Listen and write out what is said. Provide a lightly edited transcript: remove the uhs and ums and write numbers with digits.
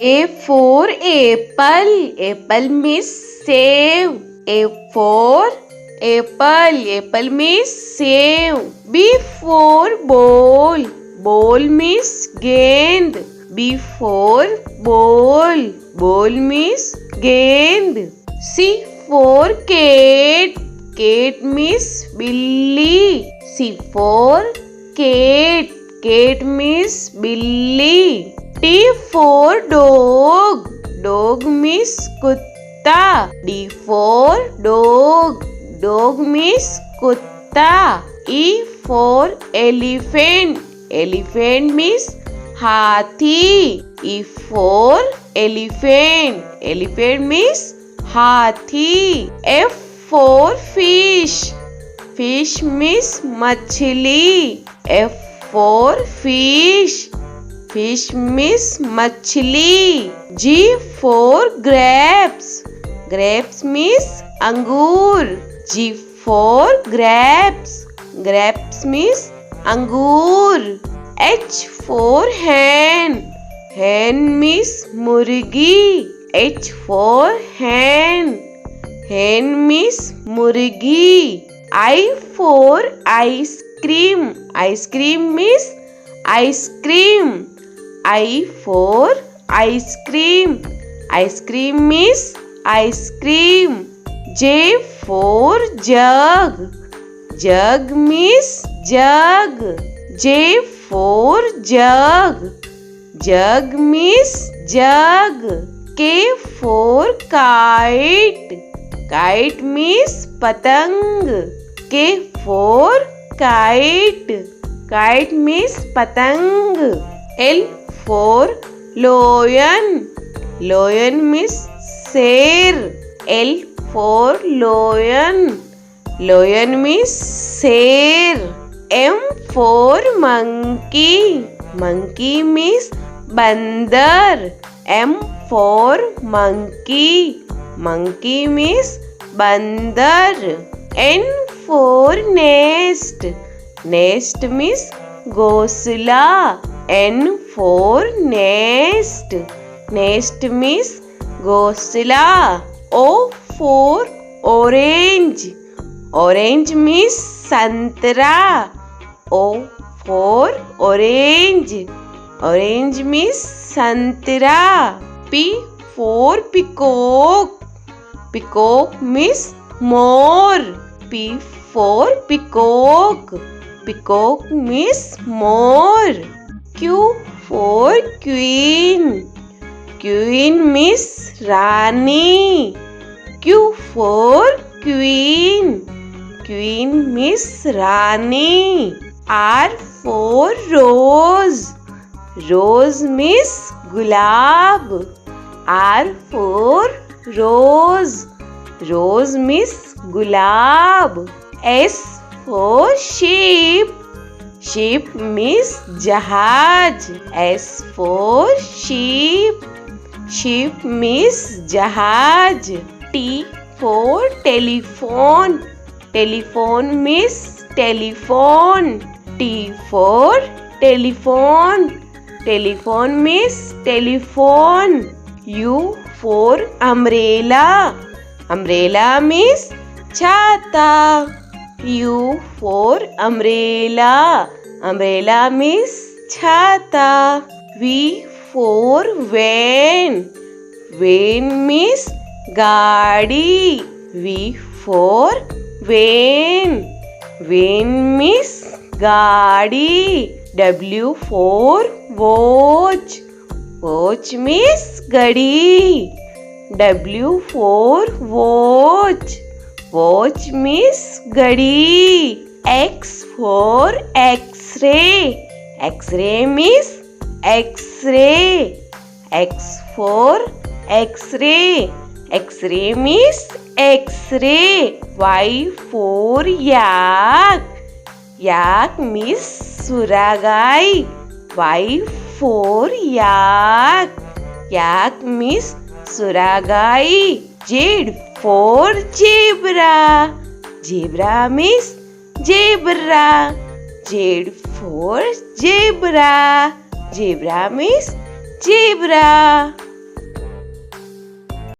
A for apple. Apple means save. A for apple. Apple means save. B for ball. Ball means gend. B for ball. Ball means gend. C for cat. Cat means billy. C for cat. Cat means billy. T for dog. Dog means kutta. D for dog. Dog means kutta. E for elephant. Elephant means hathi. E for elephant. Elephant means hathi. F for fish. Fish means machli. F for fish. Fish means machli. G for grapes. Grapes means angur. G for grapes. Grapes means angur. H for hen. Hen means murgi. H for hen. Hen means murgi. I for ice cream. Ice cream means ice cream. I for ice cream. Ice cream means ice cream. J for jug. Jug means jug. J for jug. Jug means jug. K for kite. Kite means patang. K for kite. Kite means patang. L for lion. Lion means sher. L for lion. Lion means sher. M for monkey. Monkey means bandar. M for monkey. Monkey means bandar. N for nest. Nest means ghosla. N for nest. Nest means ghosla. O for orange. Orange means santra. O for orange. Orange means santra. P for peacock. Peacock means more. P for peacock. Peacock means more. Q for queen. Queen means Rani. Q for queen. Queen means Rani. R for rose. Rose means gulab. R for rose. Rose means gulab. S for sheep. Sheep means jahaj. S for sheep. Sheep means jahaj. T for telephone. Telephone means telephone. T for telephone. Telephone means telephone. U for umbrella. Umbrella means chhata. U for umbrella. Umbrella means chhata. V for van. Van means gaadi. V for van. Van means gaadi. W for watch. Watch means gadi. W for watch. Watch means gadi. X for X-ray. X-ray means X-ray. X for X-ray. X-ray means X-ray. Y for yak. Yak means suragai. Y for yak. Yak means suragai. Z for zebra. Zebra means zebra. Z for zebra. Zebra means zebra.